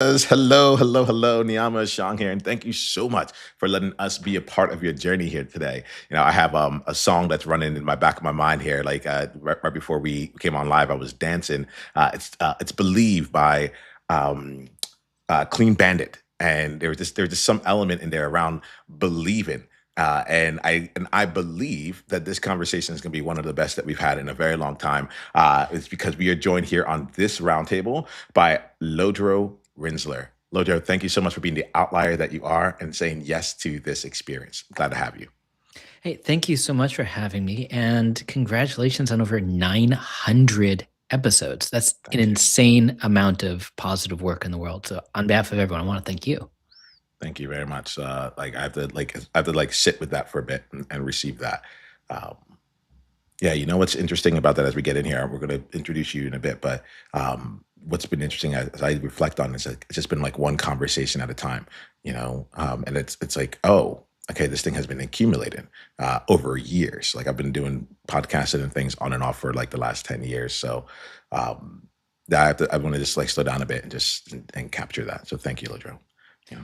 Hello, hello, hello. Niiamah, Shang here, and thank you so much for letting us be a part of your journey here today. I have a song that's running in my back of my mind here. Like right before we came on live, I was dancing. It's "Believe" by um, Clean Bandit, and there was just some element in there around believing. And I believe that this conversation is going to be one of the best that we've had in a very long time. It's because we are joined here on this roundtable by Lodro Rinzler. Lodro, thank you so much for being the outlier that you are and saying yes to this experience. Glad to have you. Hey, thank you so much for having me, and congratulations on over 900 episodes. That's an Thank you. insane amount of positive work in the world. So, on behalf of everyone, I want to thank you. Thank you very much. I have to sit with that for a bit and receive that. Um, Yeah, you know what's interesting about that as we get in here, we're going to introduce you in a bit, but what's been interesting as I reflect on this, it's just been like one conversation at a time, and it's like, oh, okay, this thing has been accumulating over years. Like I've been doing podcasting and things on and off for like the last 10 years. So um, I want to just like slow down a bit and just and capture that. So thank you, Ladro. You know,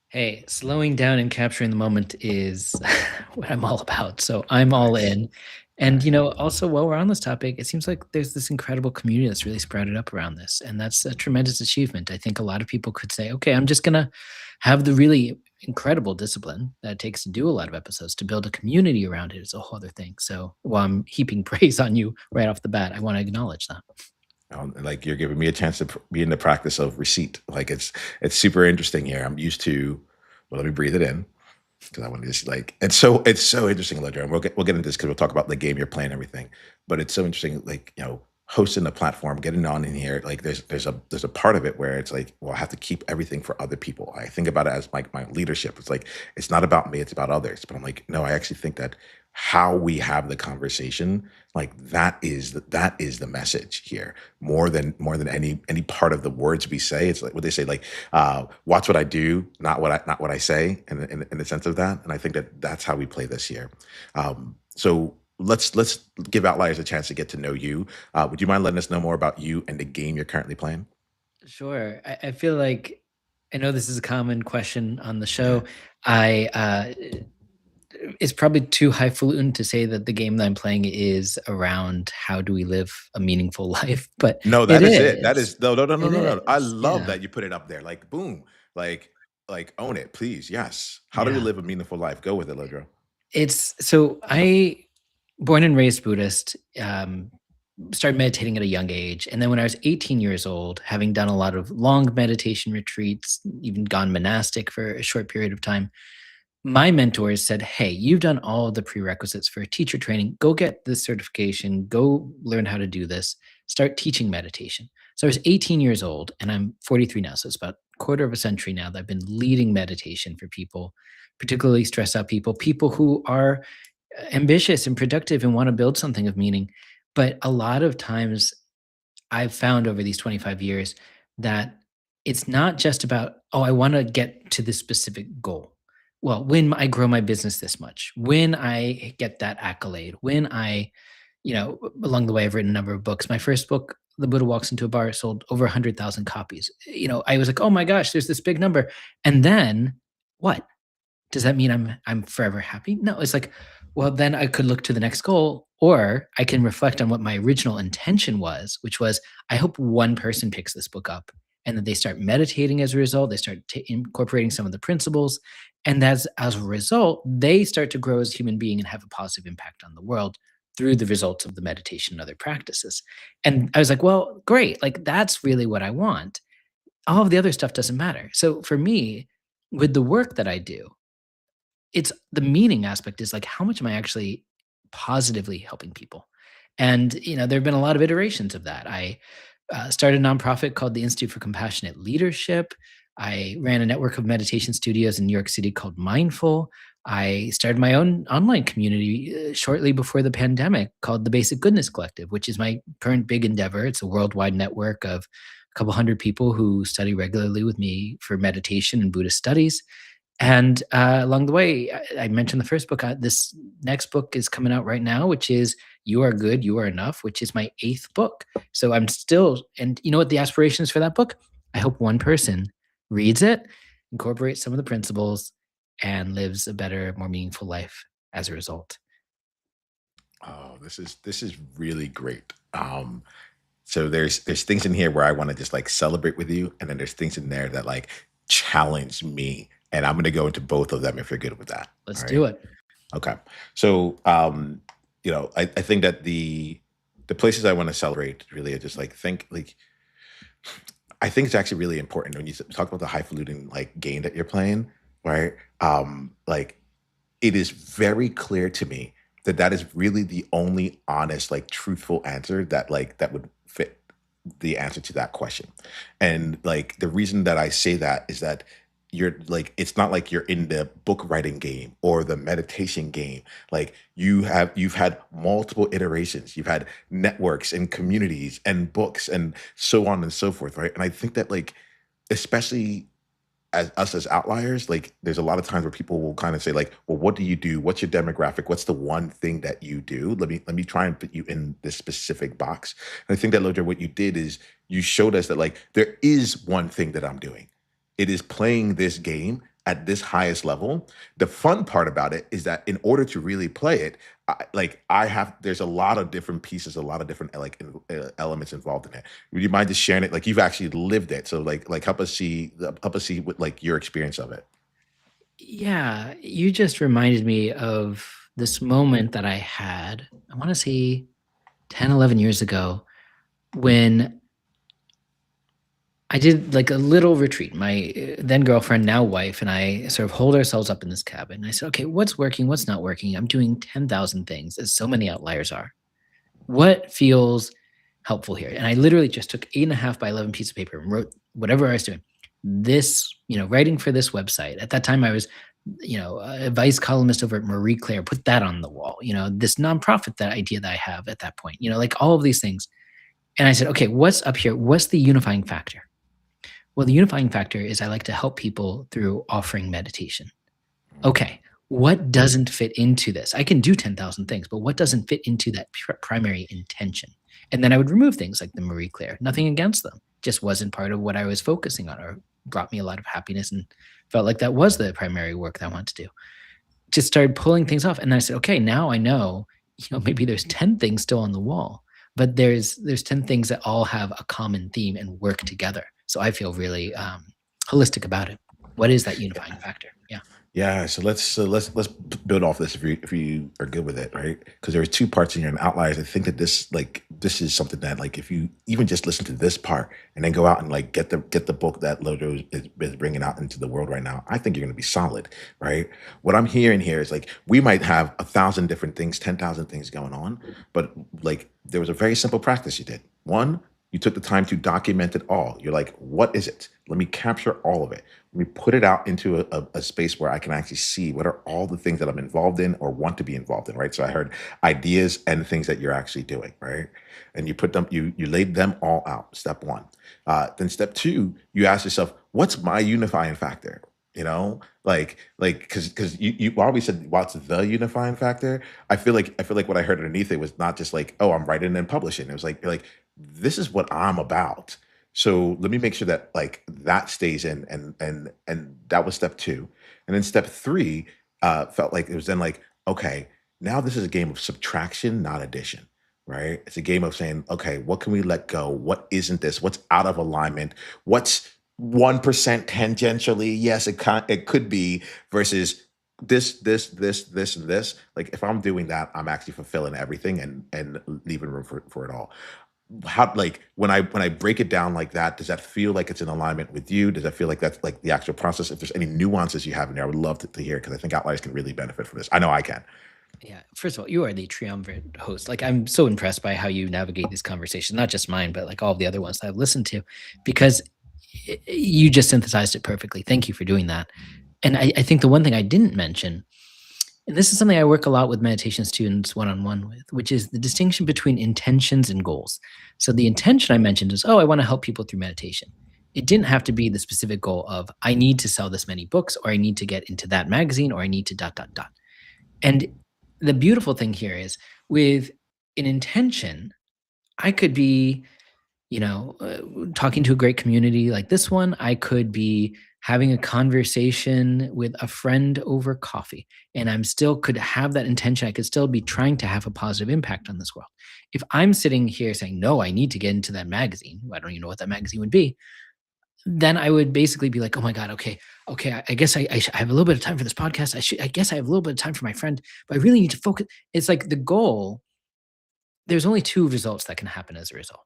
Hey, slowing down and capturing the moment is what I'm all about. So, I'm all nice, in. And, nice. also while we're on this topic, it seems like there's this incredible community that's really sprouted up around this. And that's a tremendous achievement. I think a lot of people could say, okay, I'm just going to have the really incredible discipline that it takes to do a lot of episodes. To build a community around it is a whole other thing. So while I'm heaping praise on you right off the bat, I want to acknowledge that. Like you're giving me a chance to be in the practice of receipt. Like it's super interesting here. I'm used to. Well, let me breathe it in because I want to just like it's so interesting, Ledger. And we'll get into this because we'll talk about the game you're playing, and everything. But it's so interesting, like hosting a platform, getting on in here. Like there's a part of it where it's like, well, I have to keep everything for other people. I think about it as my leadership. It's like it's not about me, it's about others. But I'm like, no, I actually think that how we have the conversation, like that is the message here more than any part of the words we say. It's like what they say, like watch what I do, not what I say, in the sense of that. And I think that that's how we play this here. So let's give outliers a chance to get to know you. Would you mind letting us know more about you and the game you're currently playing? Sure. I feel like I know this is a common question on the Yeah. show. I It's probably too highfalutin to say that the game that I'm playing is around how do we live a meaningful life, but No, it that is it. That is. is no, no, no, no, It no, no. I is. love Yeah. that you put it up there. Like boom, like own it, please. Yes. How do we Yeah. live a meaningful life? Go with it, Ledro. It's so I born and raised Buddhist, started meditating at a young age. And then when I was 18 years old, having done a lot of long meditation retreats, even gone monastic for a short period of time, my mentors said, "Hey, you've done all of the prerequisites for teacher training. Go get this certification. Go learn how to do this. Start teaching meditation." So I was 18 years old and I'm 43 now. So it's about a quarter of a century now that I've been leading meditation for people, particularly stressed out people, people who are ambitious and productive and want to build something of meaning. But a lot of times I've found over these 25 years that it's not just about, oh, I want to get to this specific goal. Well, when I grow my business this much, when I get that accolade, when along the way, I've written a number of books. My first book, The Buddha Walks into a Bar, sold over 100,000 copies. I was like, oh my gosh, there's this big number. And then what? Does that mean I'm forever happy? No, it's like, well, then I could look to the next goal, or I can reflect on what my original intention was, which was I hope one person picks this book up and then they start meditating as a result. They start incorporating some of the principles, and as a result, they start to grow as a human being and have a positive impact on the world through the results of the meditation and other practices. And I was like, well, great, like that's really what I want. All of the other stuff doesn't matter. So for me, with the work that I do, it's the meaning aspect is like, how much am I actually positively helping people? And, there have been a lot of iterations of that. I started a nonprofit called the Institute for Compassionate Leadership. I ran a network of meditation studios in New York City called Mindful. I started my own online community shortly before the pandemic called the Basic Goodness Collective, which is my current big endeavor. It's a worldwide network of a couple hundred people who study regularly with me for meditation and Buddhist studies. And along the way, I mentioned the first book. This next book is coming out right now, which is "You Are Good, You Are Enough," which is my eighth book. So I'm still, and you know what the aspirations for that book? I hope one person reads it, incorporates some of the principles, and lives a better, more meaningful life as a result. Oh, this is really great. So there's things in here where I want to just like celebrate with you, and then there's things in there that like challenge me, and I'm gonna go into both of them if you're good with that. Let's All do right. it. Okay. So I think that the places I want to celebrate really are just like think like I think it's actually really important when you talk about the highfalutin like game that you're playing, right? Like it is very clear to me that that is really the only honest, like truthful answer that like that would fit the answer to that question. And like the reason that I say that is that you're like it's not like you're in the book writing game or the meditation game. Like you've had multiple iterations. You've had networks and communities and books and so on and so forth, right? And I think that like especially as us as outliers, like there's a lot of times where people will kind of say like, well, what do you do? What's your demographic? What's the one thing that you do? Let me try and put you in this specific box. And I think that Lodra, what you did is you showed us that like there is one thing that I'm doing. It is playing this game at this highest level. The fun part about it is that in order to really play it, I have there's a lot of different pieces, a lot of different elements involved in it. Would you mind just sharing it? Like you've actually lived it, so like help us see what like your experience of it. Yeah, you just reminded me of this moment that I had, I want to say 10, 11 years ago, when I did like a little retreat. My then girlfriend, now wife, and I sort of hold ourselves up in this cabin. And I said, okay, what's working? What's not working? I'm doing 10,000 things, as so many outliers are. What feels helpful here? And I literally just took 8.5 by 11 piece of paper and wrote whatever I was doing. This, writing for this website. At that time, I was, a vice columnist over at Marie Claire. Put that on the wall. This nonprofit that idea that I have at that point. Like all of these things. And I said, okay, what's up here? What's the unifying factor? Well, the unifying factor is I like to help people through offering meditation. Okay, what doesn't fit into this? I can do 10,000 things, but what doesn't fit into that primary intention? And then I would remove things like the Marie Claire. Nothing against them, just wasn't part of what I was focusing on or brought me a lot of happiness and felt like that was the primary work that I wanted to do. Just started pulling things off. And I said, okay, now I know, maybe there's 10 things still on the wall, but there's 10 things that all have a common theme and work together. So I feel really holistic about it. What is that unifying factor? Yeah. Yeah, so let's build off this if you are good with it, right? Because there's two parts in here and outliers. I think that this is something that like if you even just listen to this part and then go out and like get the book that Lodro is bringing out into the world right now, I think you're going to be solid, right? What I'm hearing here is like we might have 1,000 different things, 10,000 things going on, but like there was a very simple practice you did. One, you took the time to document it all. You're like, what is it? Let me capture all of it. Let me put it out into a space where I can actually see what are all the things that I'm involved in or want to be involved in, right? So I heard ideas and things that you're actually doing, right? And you put them, you laid them all out. Step one. Then step two, you ask yourself, what's my unifying factor? Because you always said what's the unifying factor. I feel like what I heard underneath it was not just like, oh, I'm writing and publishing. It was like this is what I'm about. So let me make sure that like that stays in, and that was step two. And then step three felt like it was then like, okay, now this is a game of subtraction, not addition, right? It's a game of saying, okay, what can we let go? What isn't this? What's out of alignment? What's 1% tangentially? Yes, it could be versus this, and this. Like if I'm doing that, I'm actually fulfilling everything and leaving room for it all. How like when I break it down like that, does that feel like it's in alignment with you? Does that feel like that's like the actual process? If there's any nuances you have in there, I would love to hear because I think outliers can really benefit from this. I know I can. Yeah. First of all, you are the triumvirate host. Like, I'm so impressed by how you navigate these conversations, not just mine, but like all of the other ones that I've listened to, because you just synthesized it perfectly. Thank you for doing that. And I think the one thing I didn't mention, and this is something I work a lot with meditation students one on one with, which is the distinction between intentions and goals. So the intention I mentioned is, oh, I want to help people through meditation. It didn't have to be the specific goal of, I need to sell this many books, or I need to get into that magazine, or I need to dot, dot, dot. And the beautiful thing here is with an intention, I could be, talking to a great community like this one. I could be having a conversation with a friend over coffee, and I'm still could have that intention. I could still be trying to have a positive impact on this world. If I'm sitting here saying, no, I need to get into that magazine, I don't even know what that magazine would be, then I would basically be like, "Oh my god, okay, okay, I guess I have a little bit of time for this podcast. I guess I have a little bit of time for my friend, but I really need to focus." It's like the goal. There's only two results that can happen as a result.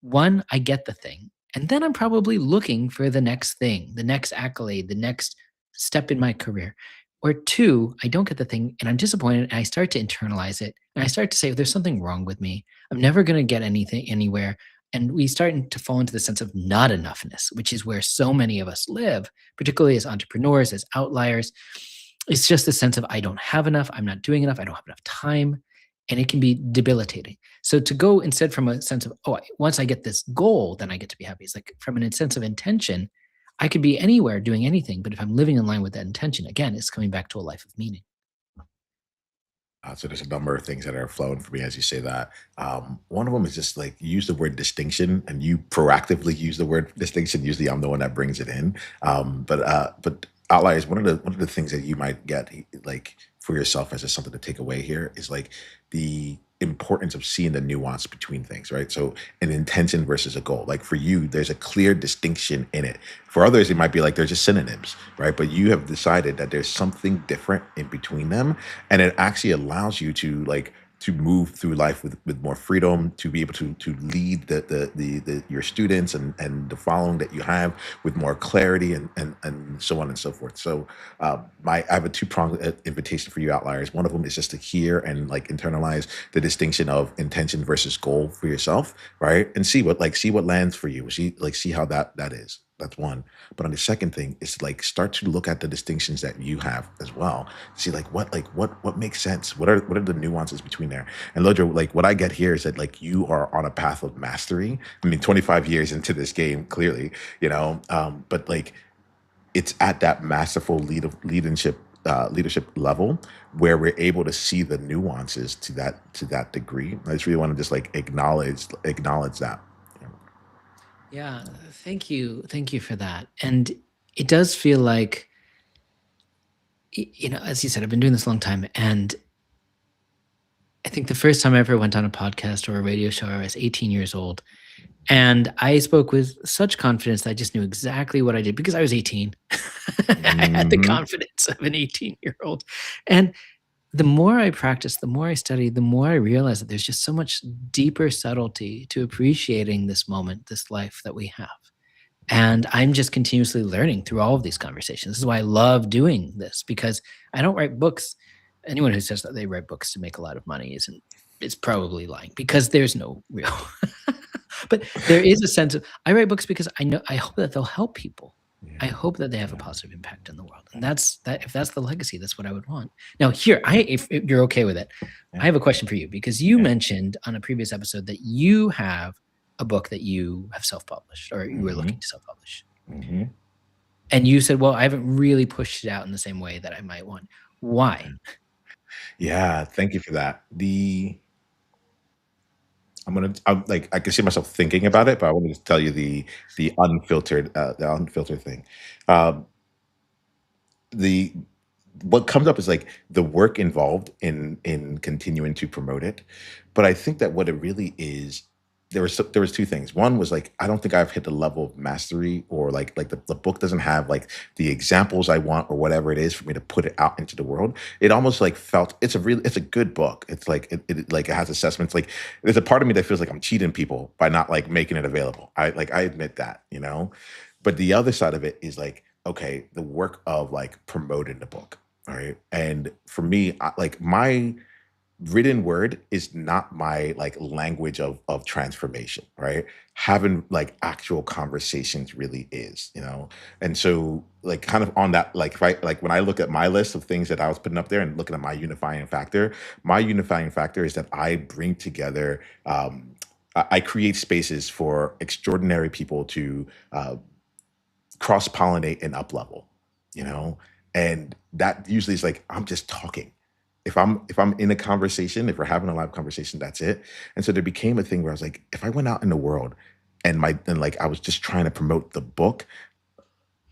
One, I get the thing, and then I'm probably looking for the next thing, the next accolade, the next step in my career. Or two, I don't get the thing and I'm disappointed and I start to internalize it and I start to say, there's something wrong with me. I'm never going to get anything anywhere. And we start to fall into the sense of not enoughness, which is where so many of us live, particularly as entrepreneurs, as outliers. It's just the sense of I don't have enough, I'm not doing enough, I don't have enough time. And it can be debilitating. So to go instead from a sense of, oh, once I get this goal, then I get to be happy. It's like from an sense of intention, I could be anywhere doing anything, but if I'm living in line with that intention, again, it's coming back to a life of meaning. So there's a number of things that are flowing for me as you say that. One of them is just like you use the word distinction, and you proactively use the word distinction. Usually, I'm the one that brings it in. But outliers. One of the things that you might get like for yourself as just something to take away here is like the importance of seeing the nuance between things, right? So an intention versus a goal. Like for you, there's a clear distinction in it. For others, it might be like they're just synonyms, right? But you have decided that there's something different in between them, and it actually allows you to like to move through life with more freedom, to be able to lead your students and the following that you have with more clarity and so on and so forth. So my I have a two-pronged invitation for you outliers. One of them is just to hear and like internalize the distinction of intention versus goal for yourself, right? And see what lands for you. See how that is. That's one. But on the second thing is to like start to look at the distinctions that you have as well. See what makes sense. What are the nuances between there? And Lodro, like what I get here is that like you are on a path of mastery. I mean, 25 years into this game, clearly, but like it's at that masterful leadership level where we're able to see the nuances to that degree. I just really want to just like acknowledge that. Yeah, thank you. Thank you for that. And it does feel like, as you said, I've been doing this a long time. And I think the first time I ever went on a podcast or a radio show, I was 18 years old. And I spoke with such confidence that I just knew exactly what I did because I was 18. I had the Hmm. confidence of an 18-year-old. And the more I practiced, the more I studied, the more I realized that there's just so much deeper subtlety to appreciating this moment, this life that we have. And I'm just continuously learning through all of these conversations. This is why I love doing this because I don't write books. Anyone who says that they write books to make a lot of money is probably lying because there's no real. But there is a sense of I write books because I hope that they'll help people. I Yeah. hope that they have a Yeah. positive impact in the world. And that's that if that's the legacy, that's what I would want. Now, here, if you're okay with it, I Yeah. have a question for you because you Yeah. mentioned on a previous episode that you have a book that you have self-published or you were looking Hmm. to self-publish. Hmm. And you said, "Well, I haven't really pushed it out in the same way that I might want." Why? Yeah, thank you for that. I'm like I can see myself thinking about it, but I wanted to tell you the unfiltered thing. Um, the what comes up is like the work involved in continuing to promote it, but I think that what it really is, there was two things. One was like I don't think I've hit the level of mastery, or like the book doesn't have like the examples I want or whatever it is for me to put it out into the world. It almost like felt it's a good book. It's like it has assessments. Like there's a part of me that feels like I'm cheating people by not like making it available. I admit that. But the other side of it is like, okay, the work of like promoting the book. All right. And for me, like my written word is not my like language of transformation, right? Having like actual conversations really is. And so like kind of on that, like if I like when I look at my list of things that I was putting up there and looking at my unifying factor is that I bring together I create spaces for extraordinary people to cross pollinate and up level, you know? And that usually is like, I'm just talking. If I'm in a conversation, if we're having a live conversation, that's it. And so there became a thing where I was like, if I went out in the world and like I was just trying to promote the book,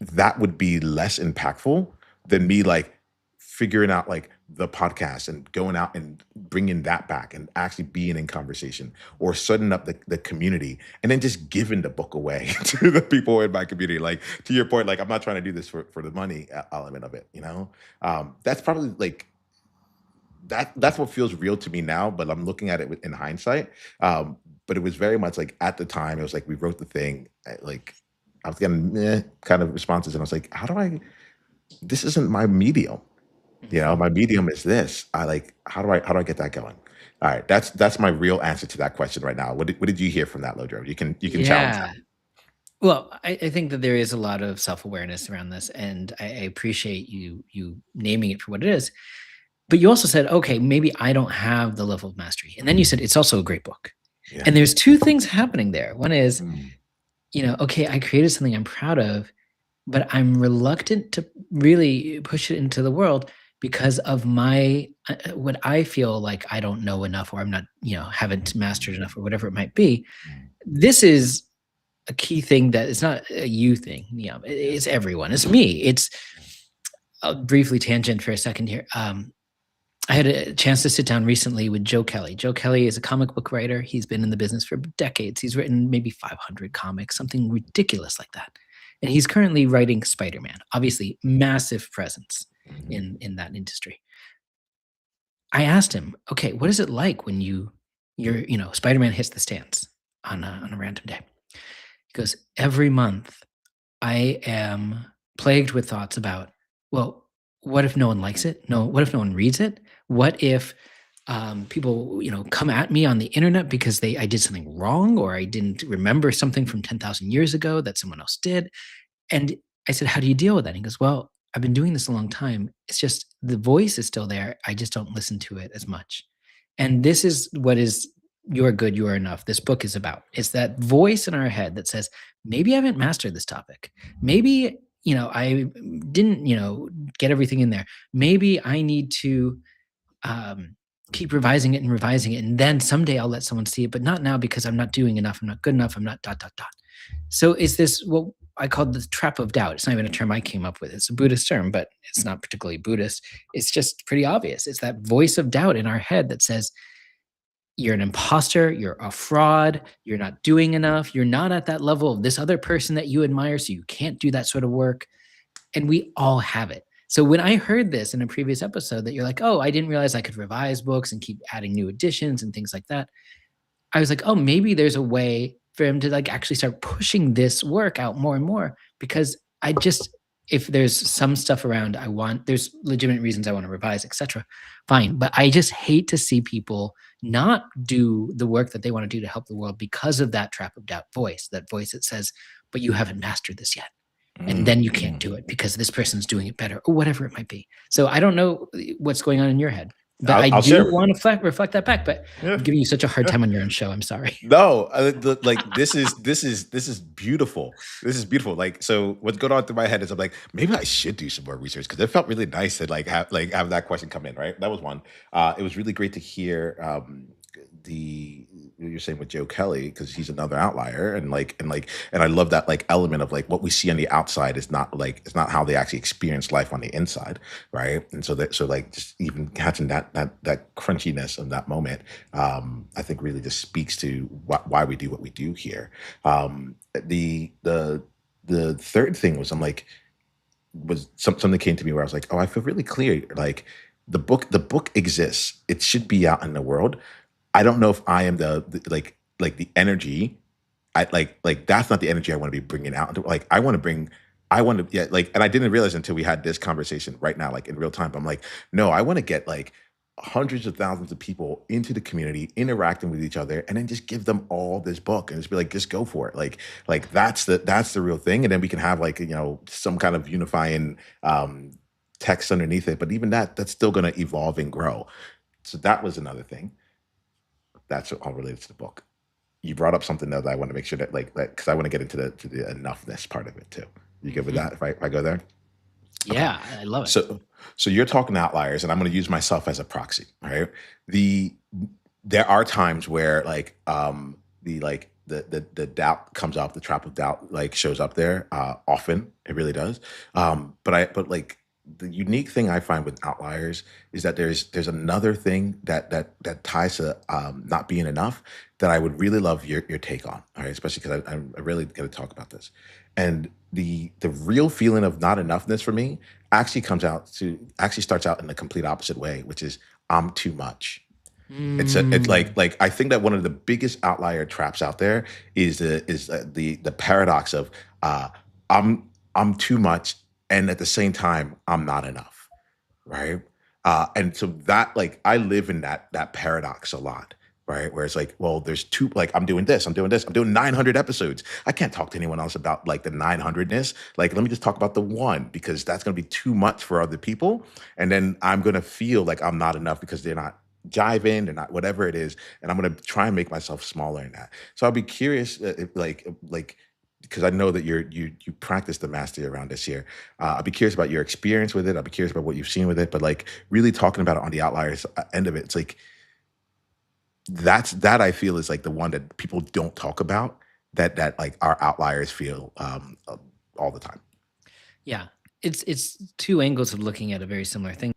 that would be less impactful than me like figuring out like the podcast and going out and bringing that back and actually being in conversation or setting up the community and then just giving the book away to the people in my community. Like to your point, like I'm not trying to do this for the money element of it, you know. That's probably like that's what feels real to me now, but I'm looking at it in hindsight. But it was very much like at the time, it was like we wrote the thing, like I was getting kind of responses, and I was like, how do I? This isn't my medium. You know, Mhm. my medium is this. I like how do I get that going? All right, that's my real answer to that question right now. What did you hear from that, Lodro? You can challenge that. Yeah. Well, I think that there is a lot of self-awareness around this, and I appreciate you naming it for what it is. But you also said, "Okay, maybe I don't have the level of mastery." And then you said, "It's also a great book." Yeah. And there's 2 things happening there. One is, Mm, okay, I created something I'm proud of, but I'm reluctant to really push it into the world because of my what I feel like I don't know enough or I'm not, haven't mastered enough or whatever it might be. mm, This is a key thing that it's not a you thing, yeah. it's everyone. It's me. It's I'll briefly tangent for a second here. I had a chance to sit down recently with Joe Kelly. Joe Kelly is a comic book writer. He's been in the business for decades. He's written maybe 500 comics, something ridiculous like that. And he's currently writing Spider-Man. Obviously, massive presence Mhm, in that industry. I asked him, "Okay, what is it like when Spider-Man hits the stands on a random day?" He goes, "Every month I am plagued with thoughts about, well, what if no one likes it? No, what if no one reads it? What if people, come at me on the internet because I did something wrong or I didn't remember something from 10,000 years ago that someone else did?" And I said, "How do you deal with that?" And he goes, "Well, I've been doing this a long time. It's just the voice is still there. I just don't listen to it as much." And this is what is "You're Good, You Are Enough." This book is about. It's that voice in our head that says, maybe I haven't mastered this topic. Maybe, I didn't, get everything in there. Maybe I need to keep revising it and revising it. And then someday I'll let someone see it, but not now because I'm not doing enough. I'm not good enough. I'm not dot, dot, dot. So is this what I call the trap of doubt? It's not even a term I came up with. It's a Buddhist term, but it's not particularly Buddhist. It's just pretty obvious. It's that voice of doubt in our head that says, you're an imposter, you're a fraud, you're not doing enough, you're not at that level of this other person that you admire, so you can't do that sort of work. And we all have it. So when I heard this in a previous episode that you're like, oh, I didn't realize I could revise books and keep adding new editions and things like that. I was like, oh, maybe there's a way for him to like actually start pushing this work out more and more because if there's some stuff around there's legitimate reasons I want to revise, etc. Fine. But I just hate to see people not do the work that they want to do to help the world because of that trap of doubt voice, that voice that says, but you haven't mastered this yet. And then you can't mm. do it because this person's doing it better or whatever it might be. So I don't know what's going on in your head, but I I'll do share. want to reflect that back. But Yeah. I'm giving you such a hard Yeah. time on your own show. I'm sorry. No, like this is beautiful. This is beautiful. Like, so what's going on through my head is I'm like, maybe I should do some more research because it felt really nice to like have that question come in. Right, that was one. It was really great to hear the you're saying with Joe Kelly because he's another outlier and I love that like element of like what we see on the outside is not like it's not how they actually experience life on the inside, right? And so like just even catching that crunchiness of that moment, I think really just speaks to why we do what we do here. The third thing was I'm like something came to me where I was like, oh, I feel really clear. Like the book exists. It should be out in the world. I don't know if I am like the energy. I like that's not the energy I want to be bringing out. Like I want to yeah like and I didn't realize until we had this conversation right now like in real time. But I'm like no, I want to get like hundreds of thousands of people into the community interacting with each other and then just give them all this book and just be like just go for it like that's the real thing and then we can have like some kind of unifying text underneath it but even that's still going to evolve and grow. So that was another thing that's all related to the book. You brought up something that I want to make sure that like that because I want to get into the enoughness part of it too. You good with Mhm. that if I go there? Okay. Yeah, I love it. So you're talking outliers, and I'm going to use myself as a proxy, right? The there are times where like the like the doubt comes up, the trap of doubt like shows up there often. It really does. But like the unique thing I find with outliers is that there's another thing that ties to not being enough that I would really love your take on. All right, especially because I really got to talk about this. And the real feeling of not enoughness for me actually starts out in the complete opposite way, which is I'm too much. It's Mm. like I think that one of the biggest outlier traps out there is the paradox of uh, I'm too much, and at the same time I'm not enough, right? And so that like I live in that paradox a lot, right? Where it's like, well, there's two, like I'm doing 900 episodes. I can't talk to anyone else about like the 900ness. Like, let me just talk about the one because that's going to be too much for other people, and then I'm going to feel like I'm not enough because they're not jiving, they're not whatever it is, and I'm going to try and make myself smaller in that. So I'll be curious, if, like because I know that you practice the mastery around this year. I'll be curious about your experience with it. I'll be curious about what you've seen with it. But like really talking about it on the outliers end of it, it's like that I feel is like the one that people don't talk about that like our outliers feel all the time. Yeah. It's two angles of looking at a very similar thing.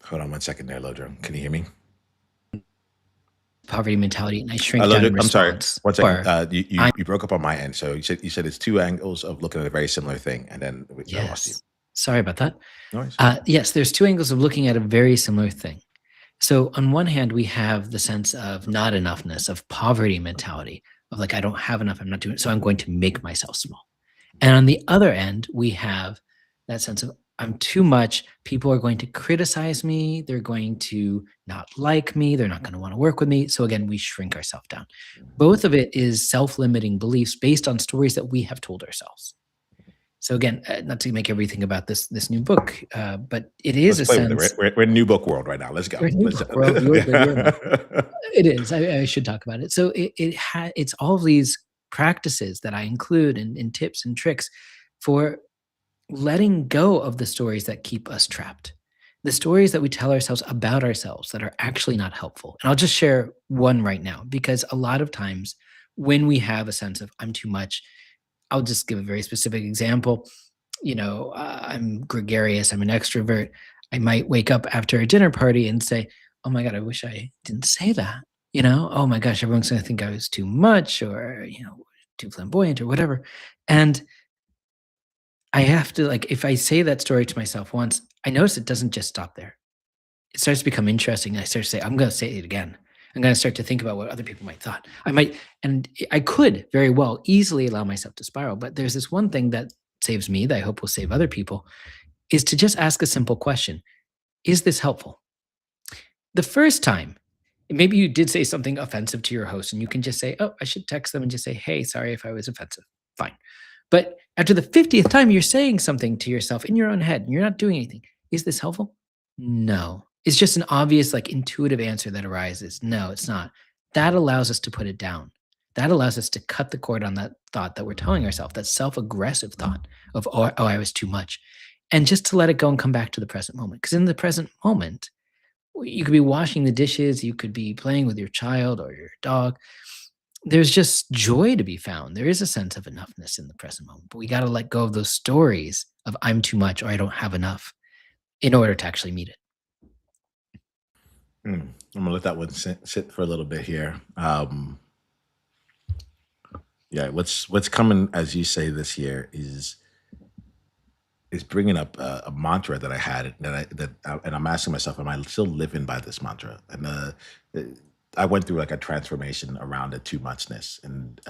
Hold on one second there, Lodro. Can you hear me? Poverty mentality, and I shrink down Lodro, in I'm sorry. response. One second. Or You broke up on my end. So you said it's two angles of looking at a very similar thing, and then I lost you. yes. Sorry about that. No worries. Yes, there's two angles of looking at a very similar thing. So on one hand, we have the sense of not enoughness, of poverty mentality, of like, I don't have enough, I'm not doing it, so I'm going to make myself small. And on the other end, we have that sense of I'm too much. People are going to criticize me. They're going to not like me. They're not going to want to work with me. So again, we shrink ourselves down. Both of it is self-limiting beliefs based on stories that we have told ourselves. So again, not to make everything about this new book, but it is Let's a play with it. sense. We're in new book world right now. Let's go. We're in a new Let's. book world. You're in it. Yeah. It is. I should talk about it. So it's all of these practices that I include in tips and tricks for letting go of the stories that keep us trapped. The stories that we tell ourselves about ourselves that are actually not helpful. And I'll just share one right now because a lot of times when we have a sense of I'm too much, I'll just give a very specific example. I'm gregarious, I'm an extrovert. I might wake up after a dinner party and say, "Oh my god, I wish I didn't say that." "Oh my gosh, everyone's going to think I was too much or, too flamboyant or whatever." And I have to like if I say that story to myself once, I notice it doesn't just stop there. It starts to become interesting. And I start to say, I'm going to say it again. I'm going to start to think about what other people might thought. And I could very well easily allow myself to spiral. But there's this one thing that saves me that I hope will save other people is to just ask a simple question. Is this helpful? The first time, maybe you did say something offensive to your host and you can just say, oh, I should text them and just say, hey, sorry if I was offensive. Fine. But after the 50th time you're saying something to yourself in your own head and you're not doing anything, is this helpful? No. It's just an obvious, like intuitive answer that arises. No, it's not. That allows us to put it down. That allows us to cut the cord on that thought that we're telling ourselves, that self aggressive thought of, oh, I was too much. And just to let it go and come back to the present moment. Because in the present moment, you could be washing the dishes, you could be playing with your child or your dog. There's just joy to be found. There is a sense of enoughness in the present moment, but we got to let go of those stories of I'm too much or I don't have enough in order to actually meet it. I'm gonna let that one sit for a little bit here. Yeah, what's coming as you say this year is bringing up a mantra that I had and I'm asking myself, am I still living by this mantra? And I went through like a transformation around the too muchness and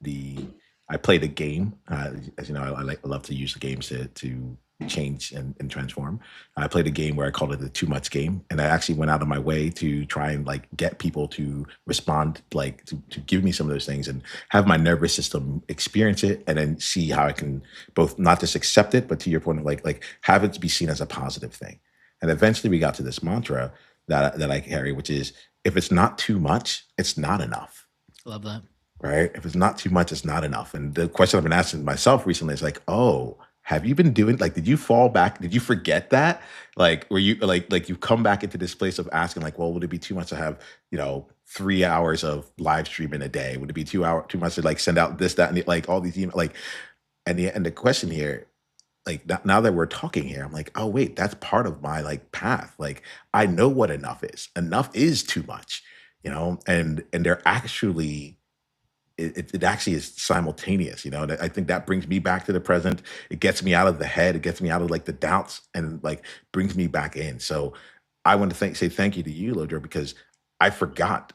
the I played a game. As you know, I love to use the games to change and transform. I played a game where I called it the too much game, and I actually went out of my way to try and like get people to respond, like to give me some of those things and have my nervous system experience it, and then see how I can both not just accept it, but to your point, like have it to be seen as a positive thing. And eventually, we got to this mantra that I carry, which is if it's not too much, it's not enough. Love that. Right? If it's not too much, it's not enough. And the question I've been asking myself recently is like, oh, Have you been doing like, did you fall back? Did you forget that? Like, were you like you've come back into this place of asking, like, well, would it be too much to have, 3 hours of live stream in a day? Would it be 2 hour too much to like send out this, that, and like all these emails? Like, and the question here, like now that we're talking here, I'm like, oh wait, that's part of my like path. Like I know what enough is. Enough is too much, and they're actually it actually is simultaneous, and I think that brings me back to the present. It gets me out of the head. It gets me out of like the doubts and like brings me back in. So I want to say thank you to you, Lodro, because I forgot.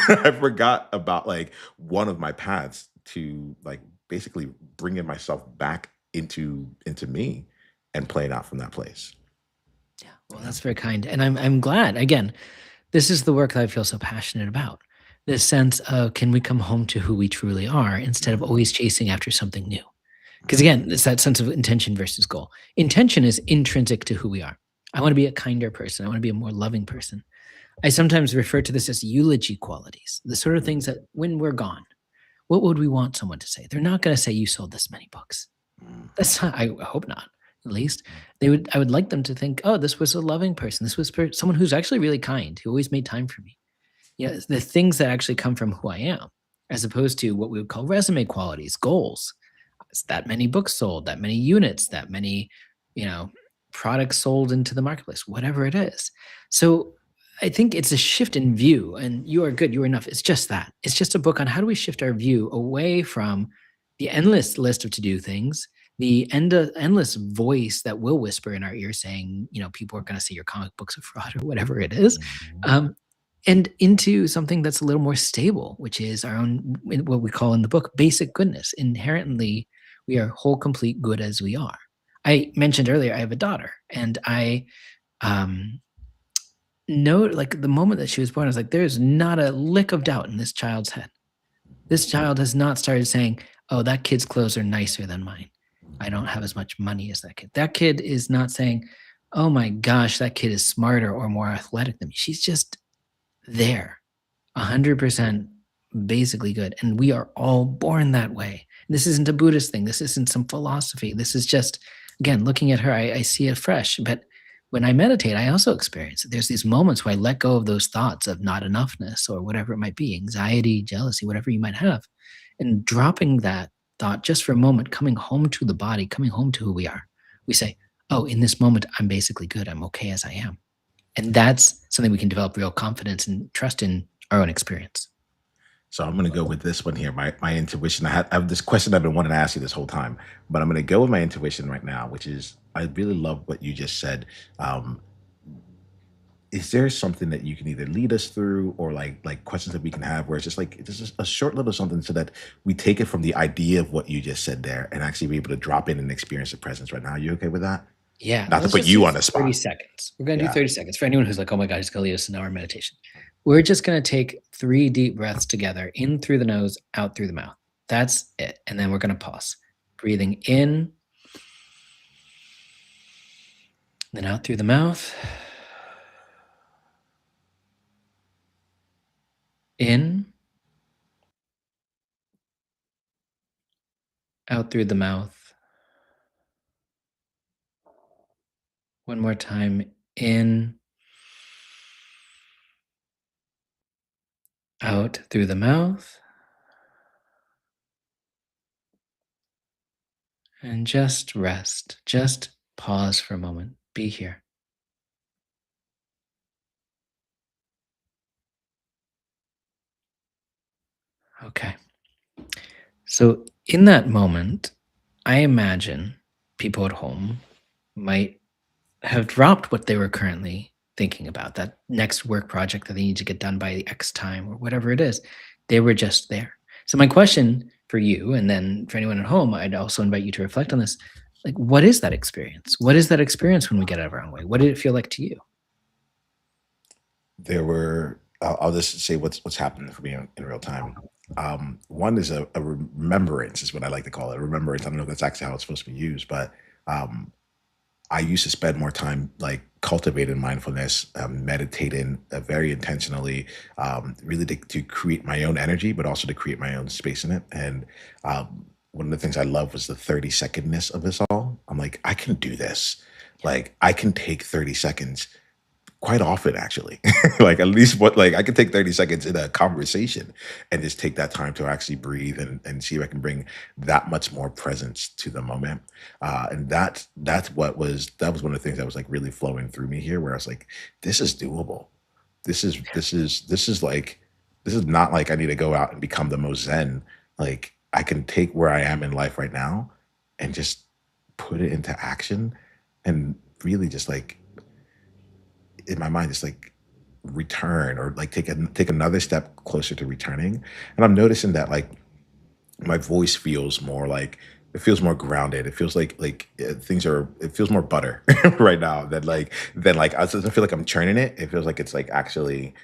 I forgot about like one of my paths to like basically bringing myself back into me and playing out from that place. Yeah, well, Yeah. that's very kind, and I'm glad. Again, this is the work that I feel so passionate about. This sense of can we come home to who we truly are instead of Mhm, always chasing after something new? Because mhm, again, it's that sense of intention versus goal. Intention is intrinsic to who we are. I want to be a kinder person. I want to be a more loving person. I sometimes refer to this as eulogy qualities, the sort of things that when we're gone, what would we want someone to say? They're not going to say you sold this many books. mhm, That's not, I hope not. At least I would like them to think, oh, this was a loving person. This was someone who's actually really kind, who always made time for me. The things that actually come from who I am, as opposed to what we would call resume qualities, goals. It's that many books sold, that many units, that many, you know, products sold into the marketplace, whatever it is. So I think it's a shift in view, and you are good, you are enough. It's just that. It's just a book on how do we shift our view away from the endless list of to do things, the endless voice that will whisper in our ear saying, people are going to say your comic books are fraud or whatever it is. mhm. Um, and into something that's a little more stable, which is our own, what we call in the book, basic goodness. Inherently, we are whole, complete good as we are. I mentioned earlier, I have a daughter, and I um, know, like the moment that she was born, I was like, there's not a lick of doubt in this child's head. This child has not started saying, oh, that kid's clothes are nicer than mine. I don't have as much money as that kid. That kid is not saying, oh my gosh, that kid is smarter or more athletic than me. She's just there. 100% basically good, and we are all born that way. This isn't a Buddhist thing, this isn't some philosophy, this is just, again, looking at her, I see it fresh, but when I meditate, I also experience it. There's these moments where I let go of those thoughts of not enoughness or whatever it might be, anxiety, jealousy, whatever you might have, and dropping that thought just for a moment, coming home to the body, coming home to who we are. We say, "Oh, in this moment, I'm basically good, I'm okay as I am." And that's something we can develop real confidence and trust in our own experience. So I'm going to go with this one here. My intuition. I have this question I've been wanting to ask you this whole time, but I'm going to go with my intuition right now, which is I really love what you just said. Um, is there something that you can either lead us through, or like questions that we can have, where it's just like this is a short little something, so that we take it from the idea of what you just said there and actually be able to drop in and experience the presence right now? You okay with that? Yeah, Not to let's put just do you on the 30 spot. seconds. We're gonna do Yeah. 30 seconds for anyone who's like, "Oh my god, he's gonna lead us an hour meditation." We're just gonna take 3 deep breaths together, in through the nose, out through the mouth. That's it, and then we're gonna pause. Breathing in, then out through the mouth. In, out through the mouth. One more time. In, out through the mouth. And just rest. Just pause for a moment. Be here. Okay. So, in that moment, I imagine people at home might have dropped what they were currently thinking about, that next work project that they need to get done by X time or whatever it is. They were just there. So, my question for you, and then for anyone at home, I'd also invite you to reflect on this. Like, what is that experience? What is that experience when we get out of our own way? What did it feel like to you? There were I'll just say what's happening for me in real time. One is a remembrance, is what I like to call it. A remembrance. I don't know if that's actually how it's supposed to be used, but um, I used to spend more time like cultivating mindfulness, meditating very intentionally, really to create my own energy, but also to create my own space in it. And um, one of the things I love was the 30-secondness of this all. I'm like, I can do this. Yeah. Like, I can take 30 seconds quite often, actually. Like, at least what, like, I can take 30 seconds in a conversation and just take that time to actually breathe and see if I can bring that much more presence to the moment. And that was one of the things that was like really flowing through me here, where I was like, this is doable. This is not like I need to go out and become the most zen. Like, I can take where I am in life right now and just put it into action, and really just like, in my mind, just like return, or like take another step closer to returning. And I'm noticing that like my voice feels more like, it feels more grounded. It feels like things are, it feels more butter right now than like, I don't feel like I'm churning it. It feels like it's like actually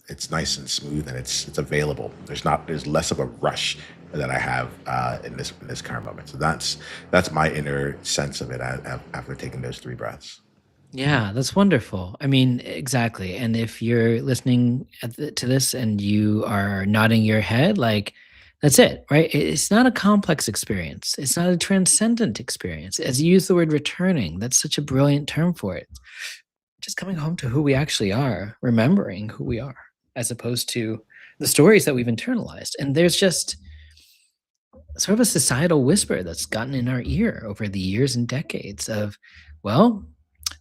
it's nice and smooth, and it's available. There's less of a rush that I have in this current moment. So that's my inner sense of it after taking those 3 breaths. Yeah, that's wonderful. I mean, exactly. And if you're listening to this and you are nodding your head, like, that's it, right? It's not a complex experience. It's not a transcendent experience. As you use the word returning, that's such a brilliant term for it. Just coming home to who we actually are, remembering who we are, as opposed to the stories that we've internalized. And there's just sort of a societal whisper that's gotten in our ear over the years and decades of, well,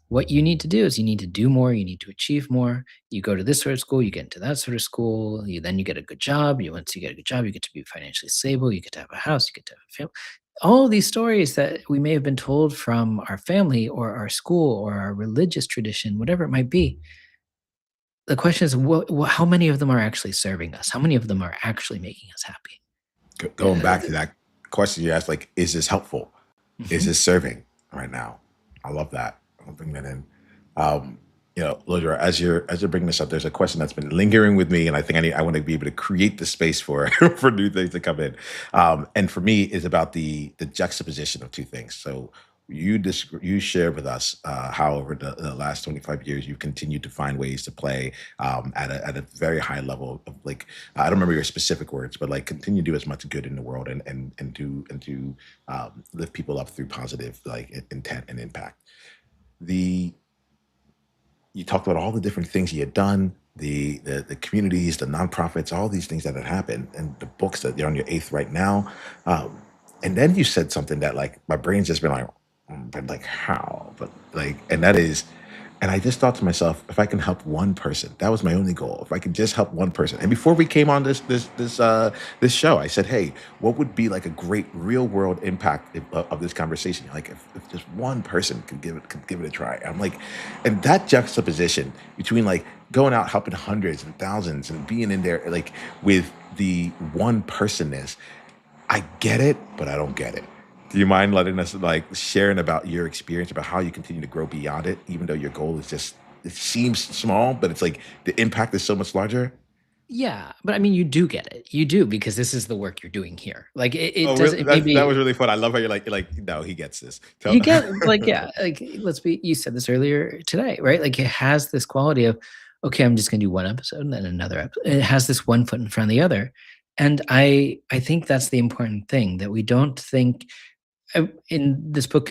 what you need to do is you need to do more, you need to achieve more. You go to this sort of school, you get into that sort of school, you get a good job. Once you get a good job, you get to be financially stable, you get to have a house, you get to have a family. All of these stories that we may have been told from our family or our school or our religious tradition, whatever it might be. The question is, how many of them are actually serving us? How many of them are actually making us happy? Going back to that question you asked, like, is this helpful? Is Mhm. this serving right now? I love that. I'll bring that in. Um, Lodra, as you're bringing this up, there's a question that's been lingering with me, and I think I want to be able to create the space for for new things to come in. And for me, is about the juxtaposition of two things. So you shared with us how over the last 25 years you've continued to find ways to play at a very high level of like, I don't remember your specific words, but like, continue to do as much good in the world, and to lift people up through positive like intent and impact. The You talked about all the different things you had done, the communities, the nonprofits, all these things that had happened, and the books that you're on your eighth right now. And then you said something that like my brain's just been like, but like how? But like, and that is, and I just thought to myself, if I can help one person, that was my only goal. If I could just help one person. And before we came on this show, I said, hey, what would be like a great real world impact of this conversation? Like, if just one person could give it a try. I'm like, and that juxtaposition between like going out helping hundreds and thousands and being in there like with the one personness, I get it, but I don't get it. Do you mind letting us like sharing about your experience about how you continue to grow beyond it, even though your goal is just, it seems small, but it's like the impact is so much larger? Yeah, but I mean, you do get it. You do, because this is the work you're doing here. Like it Oh, does. really? It may That was be really fun. I love how you're like, no, he gets this. Tell. you get like, yeah, like, let's be. You said this earlier today, right? Like, it has this quality of, okay, I'm just gonna do one episode and then another episode. It has this one foot in front of the other, and I think that's the important thing, that we don't think. In this book,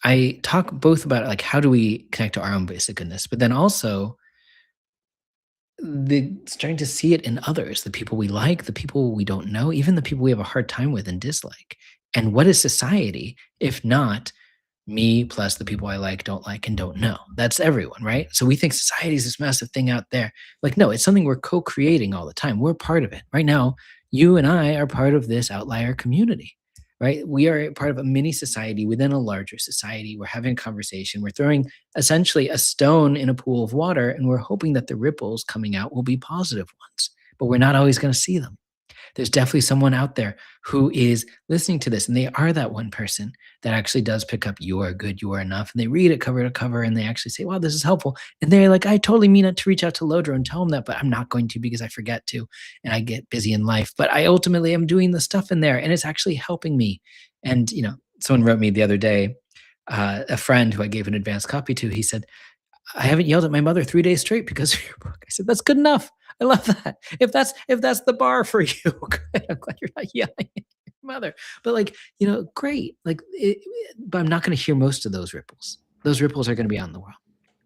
I talk both about like how do we connect to our own basic goodness, but then also the starting to see it in others, the people we like, the people we don't know, even the people we have a hard time with and dislike. And what is society if not me plus the people I like, don't like, and don't know? That's everyone, right? So we think society is this massive thing out there. Like, no, it's something we're co-creating all the time. We're part of it. Right now, you and I are part of this outlier community, right? We are part of a mini society within a larger society. We're having a conversation. We're throwing essentially a stone in a pool of water, and we're hoping that the ripples coming out will be positive ones, but we're not always going to see them. There's definitely someone out there who is listening to this, and they are that one person that actually does pick up "You Are Good, You Are Enough," and they read it cover to cover, and they actually say, wow, this is helpful. And they're like, I totally mean it to reach out to Lodro and tell him that, but I'm not going to because I forget to and I get busy in life. But I ultimately am doing the stuff in there and it's actually helping me. And, someone wrote me the other day, a friend who I gave an advanced copy to, he said, I haven't yelled at my mother 3 days straight because of your book. I said, that's good enough. I love that. If that's the bar for you, good. I'm glad you're not yelling. mother. But like, great. Like, but I'm not going to hear most of those ripples. Those ripples are going to be out in the world.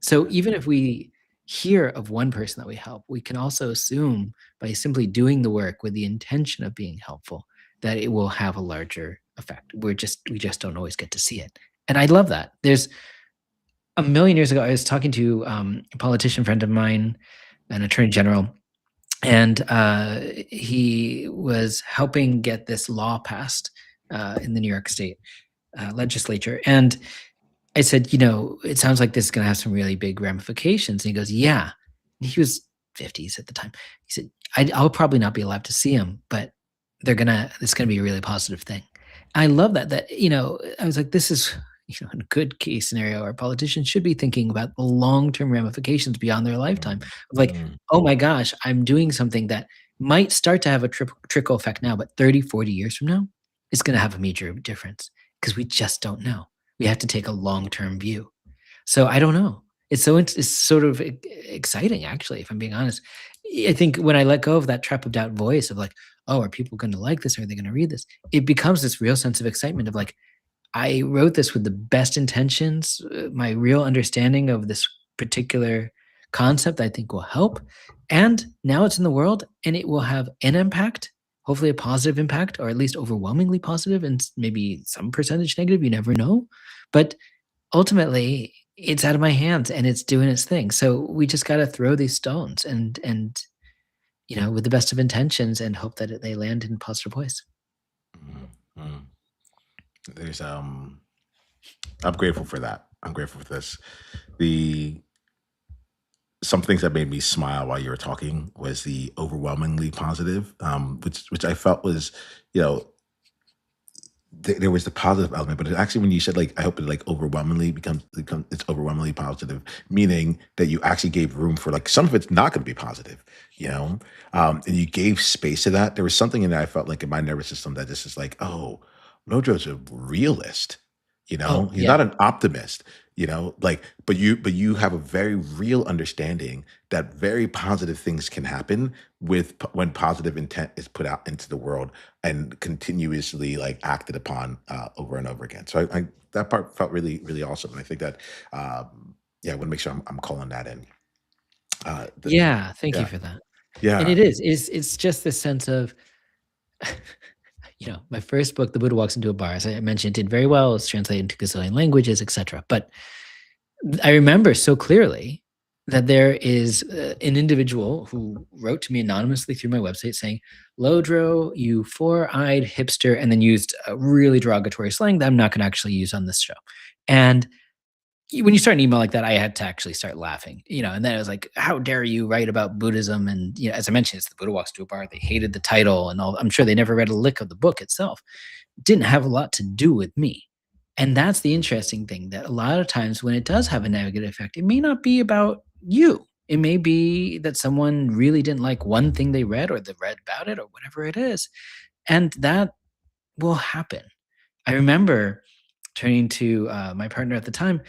So even if we hear of one person that we help, we can also assume by simply doing the work with the intention of being helpful that it will have a larger effect. We just don't always get to see it. And I love that. There's a million years ago, I was talking to a politician friend of mine, an attorney general, and he was helping get this law passed in the New York State legislature. And I said, it sounds like this is going to have some really big ramifications. And he goes, yeah. And he was 50s at the time. He said, I'll probably not be allowed to see him, but it's going to be a really positive thing. I love that, I was like, this is, in a good case scenario, our politicians should be thinking about the long-term ramifications beyond their lifetime. Like, Mm, oh my gosh, I'm doing something that might start to have a trickle effect now, but 30, 40 years from now, it's going to have a major difference because we just don't know. We have to take a long-term view. So I don't know. It's sort of exciting, actually, if I'm being honest. I think when I let go of that trap of doubt voice of like, oh, are people going to like this? Are they going to read this? It becomes this real sense of excitement of like, I wrote this with the best intentions, my real understanding of this particular concept I think will help. And now it's in the world and it will have an impact, hopefully a positive impact, or at least overwhelmingly positive and maybe some percentage negative. You never know. But ultimately, it's out of my hands and it's doing its thing. So we just got to throw these stones and with the best of intentions and hope that they land in a positive voice. mm, mm. There's I'm grateful for that. I'm grateful for this. The Some things that made me smile while you were talking was the overwhelmingly positive, which I felt was, you know, there was the positive element, but it actually, when you said like, I hope it like overwhelmingly becomes it's overwhelmingly positive, meaning that you actually gave room for like some of it's not going to be positive, and you gave space to that. There was something in that I felt like in my nervous system that this is like, oh, Lodro's a realist, Oh, he's yeah. not an optimist, like, but you have a very real understanding that very positive things can happen when positive intent is put out into the world and continuously like acted upon over and over again. So I that part felt really really awesome, and I think that yeah, I want to make sure I'm calling that in. The, Yeah. Thank you yeah, for that. And yeah. it's just this sense of, my first book, The Buddha Walks into a Bar, as I mentioned, did very well. It's translated into gazillion languages, etc. But I remember so clearly that there is an individual who wrote to me anonymously through my website saying, Lodro, you four-eyed hipster, and then used a really derogatory slang that I'm not going to actually use on this show. And when you start an email like that, I had to actually start laughing, and then it was like, how dare you write about Buddhism? And, as I mentioned, it's the Buddha Walks to a Bar. They hated the title and all. I'm sure they never read a lick of the book itself. It didn't have a lot to do with me. And that's the interesting thing, that a lot of times when it does have a negative effect, it may not be about you. It may be that someone really didn't like one thing they read or they read about it or whatever it is. And that will happen. I remember turning to my partner at the time,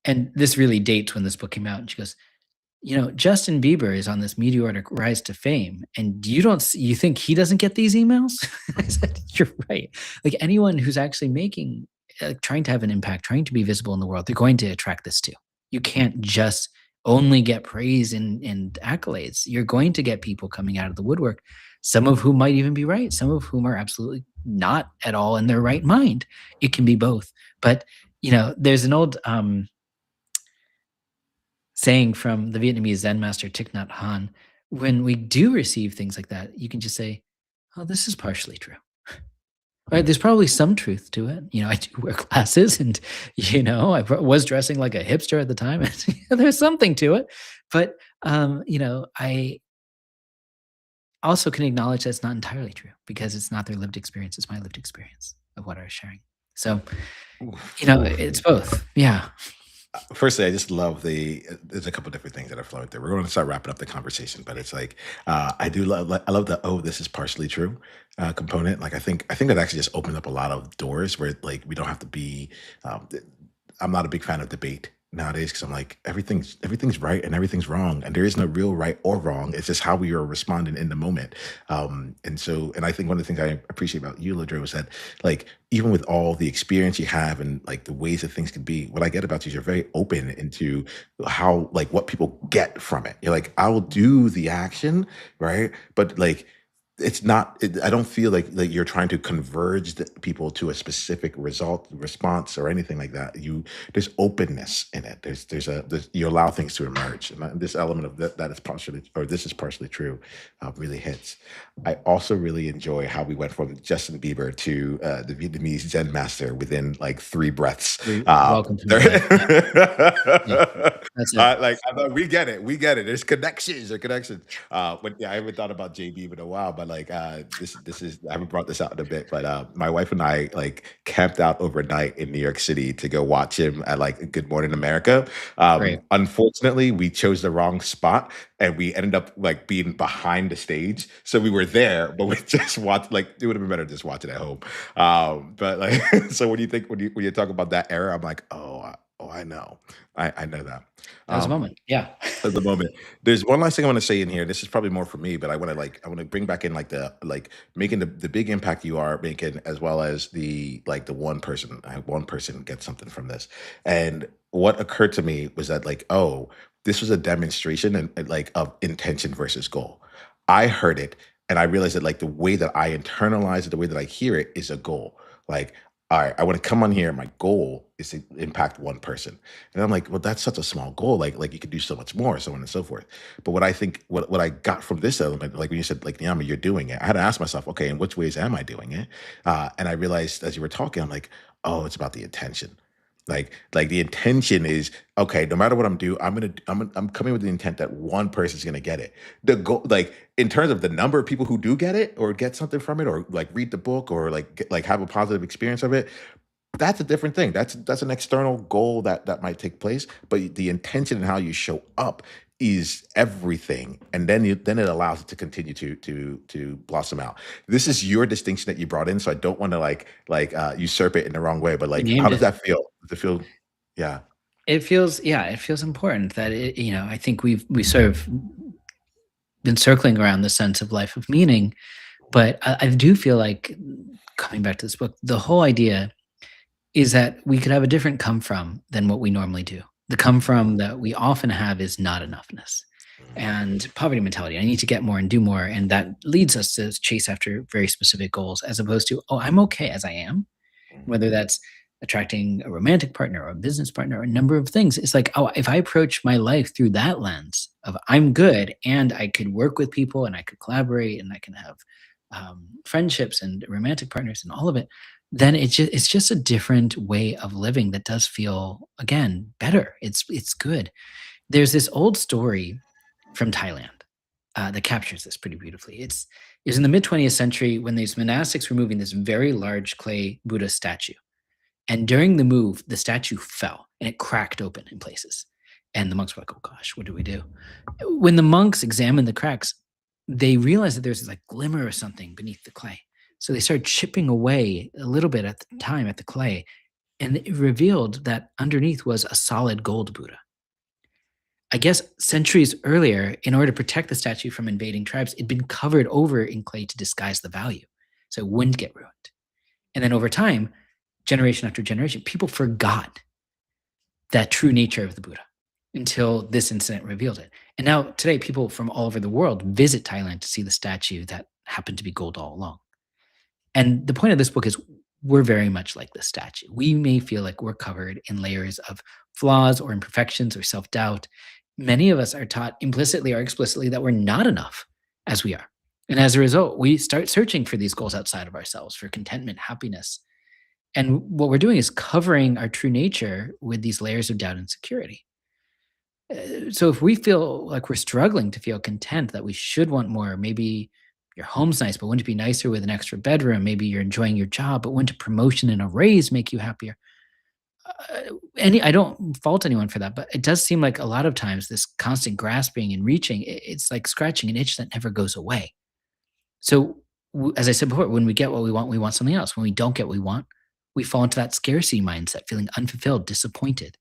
and this really dates when this book came out. And she goes, Justin Bieber is on this meteoric rise to fame, and you think he doesn't get these emails? I said, you're right. Like anyone who's actually trying to have an impact, trying to be visible in the world, they're going to attract this too. You can't just only get praise and accolades. You're going to get people coming out of the woodwork, some of whom might even be right, some of whom are absolutely not at all in their right mind. It can be both. But, there's an old saying from the Vietnamese Zen master Thich Nhat Hanh: when we do receive things like that, you can just say, "Oh, this is partially true." Right? There's probably some truth to it. I do wear glasses, and was dressing like a hipster at the time. And there's something to it, but I also can acknowledge that's not entirely true because it's not their lived experience; it's my lived experience of what I was sharing. So, Oof, oof. it's both. Yeah. Firstly, I just love there's a couple different things that are flowing through. We're going to start wrapping up the conversation, but it's like I do love, I love the, oh, this is partially true component. Like I think that actually just opened up a lot of doors where like we don't have to be. Um, I'm not a big fan of debate nowadays because I'm like everything's right and everything's wrong, and there is no real right or wrong. It's just how we are responding in the moment. And I think one of the things I appreciate about you, Ladro, is that like even with all the experience you have and like the ways that things can be, what I get about you is you're very open into how like what people get from it. You're like, I will do the action, right? But like it's not I don't feel like you're trying to converge the people to a specific result response or anything like that. There's openness in it. There's you allow things to emerge, and this element of that is partially, or this is partially true, really hits. I also really enjoy how we went from Justin Bieber to the Vietnamese Zen master within like 3 breaths. Welcome to my life. Yeah, yeah, that's it. Like I know, we get it. There's connections or connections. But yeah, I haven't thought about JB in a while, but like this is I haven't brought this out in a bit, but my wife and I like camped out overnight in New York City to go watch him at like Good Morning America. Great. Unfortunately, we chose the wrong spot and we ended up like being behind the stage. So we were there, but we just watched like it would have been better to just watch it at home. But like so when you think when you talk about that era, I'm like, oh, I know. I know that. That was a Um, moment. Yeah. at the moment. There's one last thing I want to say in here. This is probably more for me, but I want to bring back in like the like making the big impact you are making, as well as the like the one person gets something from this. And what occurred to me was that like, oh, this was a demonstration and like of intention versus goal. I heard it and I realized that like the way that I internalize it, the way that I hear it is a goal. Like, all right, I want to come on here. My goal is to impact one person. And I'm like, well, that's such a small goal. Like you could do so much more, so on and so forth. But what I think, what I got from this element, like when you said, like, Niiamah, you're doing it, I had to ask myself, okay, in which ways am I doing it? And I realized as you were talking, I'm like, oh, it's about the intention. Like the intention is okay. No matter what I'm coming with the intent that one person's gonna get it. The goal, like in terms of the number of people who do get it or get something from it or like read the book or like like have a positive experience of it, that's a different thing. That's an external goal that might take place, but the intention and how you show up is everything, and then it allows it to continue to blossom out. This is your distinction that you brought in, so I don't want to like usurp it in the wrong way. But You like, how named does it. that feel? Does it feel? Yeah. It feels, yeah, it feels important that I think we sort of been circling around the sense of life of meaning, but I do feel like coming back to this book, the whole idea is that we could have a different come from than what we normally do. The come from that we often have is not enoughness and poverty mentality. I need to get more and do more. And that leads us to chase after very specific goals as opposed to, oh, I'm okay as I am, whether that's attracting a romantic partner or a business partner or a number of things. It's like, oh, if I approach my life through that lens of I'm good and I could work with people and I could collaborate and I can have friendships and romantic partners and all of it, then it's just a different way of living that does feel again better. It's good. There's this old story from Thailand that captures this pretty beautifully. It was in the mid 20th century when these monastics were moving this very large clay Buddha statue, and during the move, the statue fell and it cracked open in places. And the monks were like, oh gosh, what do we do? When the monks examined the cracks, they realized that there's this like glimmer or something beneath the clay. So they started chipping away a little bit at the time at the clay, and it revealed that underneath was a solid gold Buddha. I guess centuries earlier, in order to protect the statue from invading tribes, it'd been covered over in clay to disguise the value so it wouldn't get ruined. And then over time, generation after generation, people forgot that true nature of the Buddha until this incident revealed it. And now today, people from all over the world visit Thailand to see the statue that happened to be gold all along. And the point of this book is we're very much like this statue. We may feel like we're covered in layers of flaws or imperfections or self doubt. Many of us are taught implicitly or explicitly that we're not enough as we are. And as a result, we start searching for these goals outside of ourselves for contentment, happiness. And what we're doing is covering our true nature with these layers of doubt and security. So if we feel like we're struggling to feel content, that we should want more, maybe your home's nice, but wouldn't it be nicer with an extra bedroom? Maybe you're enjoying your job, but wouldn't a promotion and a raise make you happier? I don't fault anyone for that, but it does seem like a lot of times this constant grasping and reaching, it's like scratching an itch that never goes away. So, as I said before, when we get what we want something else. When we don't get what we want, we fall into that scarcity mindset, feeling unfulfilled, disappointed.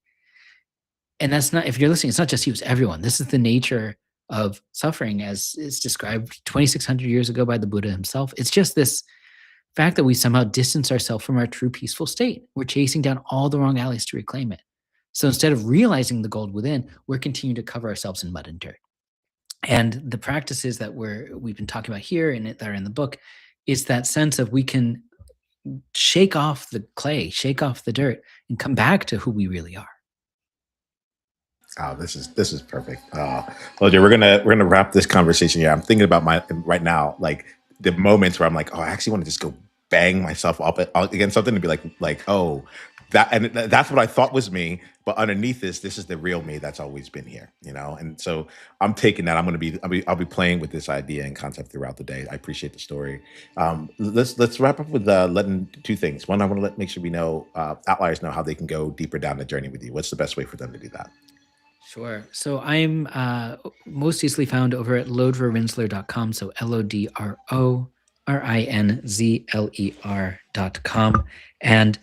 And that's not, if you're listening, it's not just you, it's everyone. This is the nature of suffering as is described 2,600 years ago by the Buddha himself. It's just this fact that we somehow distance ourselves from our true peaceful state. We're chasing down all the wrong alleys to reclaim it. So instead of realizing the gold within, we're continuing to cover ourselves in mud and dirt. And the practices that we've been talking about here and that are in the book is that sense of we can shake off the clay, shake off the dirt, and come back to who we really are. Oh, this is perfect. Well, we're gonna wrap this conversation here. I'm thinking about my right now, like the moments where I'm like, oh, I actually want to just go bang myself up against something and be like, oh, that, and that's what I thought was me, but underneath this is the real me that's always been here, you know. And so I'm taking that. I'll be playing with this idea and concept throughout the day. I appreciate the story. Let's wrap up with letting two things. One, I want to make sure we know outliers know how they can go deeper down the journey with you. What's the best way for them to do that? Sure. So I'm most easily found over at lodrorinzler.com. So LODRORINZLER.com. And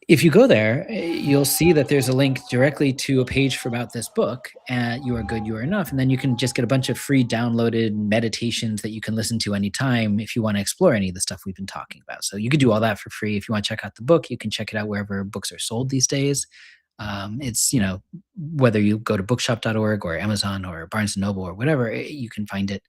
if you go there, you'll see that there's a link directly to a page for about this book, You Are Good, You Are Enough. And then you can just get a bunch of free downloaded meditations that you can listen to anytime if you want to explore any of the stuff we've been talking about. So you could do all that for free. If you want to check out the book, you can check it out wherever books are sold these days. It's, whether you go to bookshop.org or Amazon or Barnes and Noble or whatever, you can find it.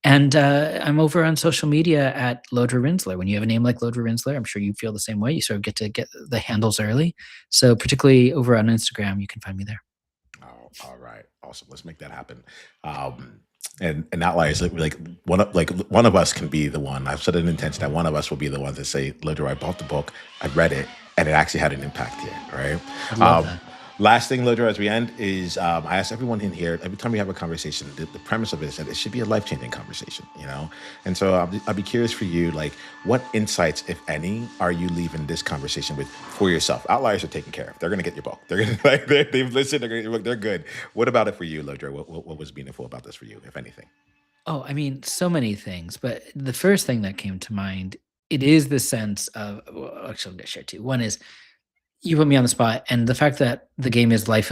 And I'm over on social media at Lodro Rinzler. When you have a name like Lodro Rinzler, I'm sure you feel the same way. You sort of get to get the handles early. So particularly over on Instagram, you can find me there. Oh, all right, awesome. Let's make that happen. Um, and outliers like one of us can be the one. I've set an intention that one of us will be the one to say, "Literally, I bought the book, I read it, and it actually had an impact here." Right. I'd love Um, that. Last thing, Lodro, as we end, is I ask everyone in here every time we have a conversation. The premise of it is that it should be a life changing conversation, you know. And so I'll be curious for you, like, what insights, if any, are you leaving this conversation with for yourself? Outliers are taken care of. They're gonna get your book. They're gonna they've listened. They're gonna get your book. They're good. What about it for you, Lodro? What was meaningful about this for you, if anything? Oh, I mean, so many things. But the first thing that came to mind, it is the sense of, well, actually, I'm going to share two. One is you put me on the spot, and the fact that the game is like,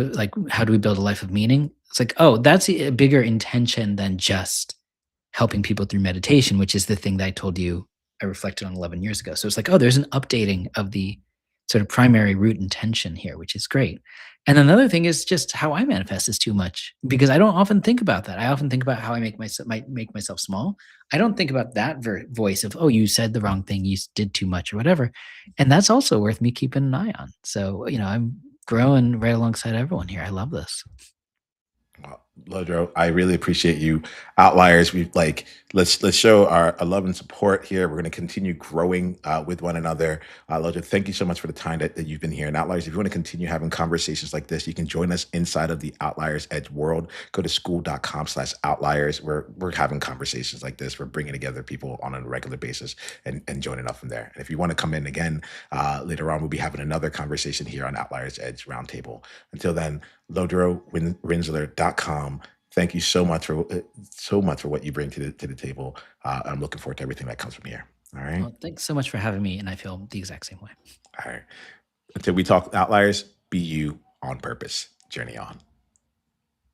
how do we build a life of meaning? It's like, oh, that's a bigger intention than just helping people through meditation, which is the thing that I told you I reflected on 11 years ago. So it's like, oh, there's an updating of the sort of primary root intention here, which is great. And another thing is just how I manifest is too much because I don't often think about that. I often think about how I make myself small. I don't think about that voice of, oh, you said the wrong thing, you did too much or whatever. And that's also worth me keeping an eye on. So, I'm growing right alongside everyone here. I love this. Well, Lodro, I really appreciate you. Outliers, we like let's show our love and support here. We're going to continue growing with one another. Lodro, thank you so much for the time that you've been here. And Outliers, if you want to continue having conversations like this, you can join us inside of the Outliers Edge world. Go to school.com/outliers. We're having conversations like this. We're bringing together people on a regular basis and joining up from there. And if you want to come in again later on, we'll be having another conversation here on Outliers Edge Roundtable. Until then, LodroRinzler.com. Thank you so much for what you bring to the table. I'm looking forward to everything that comes from here. All right. Well, thanks so much for having me. And I feel the exact same way. All right. Until we talk outliers, be you on purpose. Journey on.